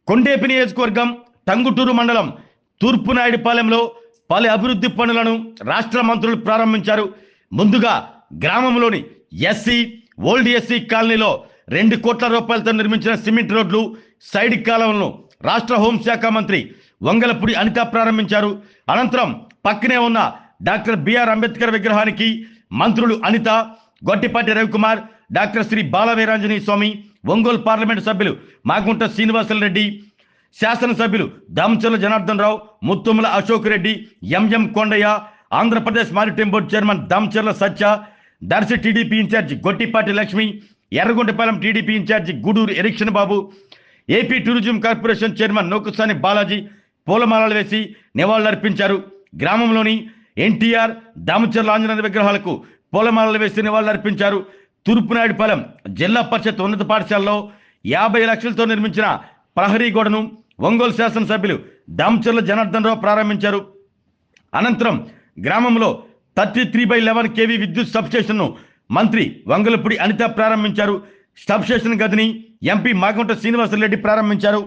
కొండేపి నియోజకవర్గం టంగుటూరు మండలం తూర్పునాయుడుపాలెంలో పలు అభివృద్ధి పనులను రాష్ట్ర మంత్రులు ప్రారంభించారు. ముందుగా గ్రామంలోని ఎస్సీ ఓల్డ్ ఎస్సీ కాలనీలో 2 కోట్ల రూపాయలతో నిర్మించిన సిమెంట్ రోడ్లు, సైడ్ కాలువలను రాష్ట్ర హోంశాఖ మంత్రి వంగలపూడి అనిత ప్రారంభించారు. అనంతరం పక్కనే ఉన్న డాక్టర్ బిఆర్ అంబేద్కర్ విగ్రహానికి మంత్రులు అనిత, గొట్టిపాటి రవికుమార్, డాక్టర్ శ్రీ బాలవీరాంజనేయ స్వామి, ఒంగోలు పార్లమెంటు సభ్యులు మాగుంట శ్రీనివాసరెడ్డి, శాసనసభ్యులు Damacharla Janardhan Rao, Muthumula Ashok Reddy, MM Kondaiah, Andhra Pradesh maritime board chairman Damacharla Satya, Darsi TDP incharge Gottipati Lakshmi, Yerragondapalem TDP incharge Guduru Erikshan Babu, AP tourism corporation chairman Nukasani Balaji పూలమాలలు వేసి నివాళులర్పించారు. గ్రామంలోని ఎన్టీఆర్, దామచర్ల ఆంజనేయ విగ్రహాలకు పూలమాలలు వేసి నివాళులర్పించారు. తూర్పునాయుడుపాలెం జిల్లా పరిషత్ ఉన్నత పాఠశాలలో 50 లక్షలతో నిర్మించిన ప్రహరీ గోడను ఒంగోలు శాసనసభ్యులు దామచర్ల జనార్దన్ రావు ప్రారంభించారు. అనంతరం గ్రామంలో 33/11 kV విద్యుత్ సబ్స్టేషన్ను మంత్రి వంగలపూడి అనిత ప్రారంభించారు. సబ్స్టేషన్ గదిని ఎంపీ మాగుంట శ్రీనివాసరెడ్డి ప్రారంభించారు.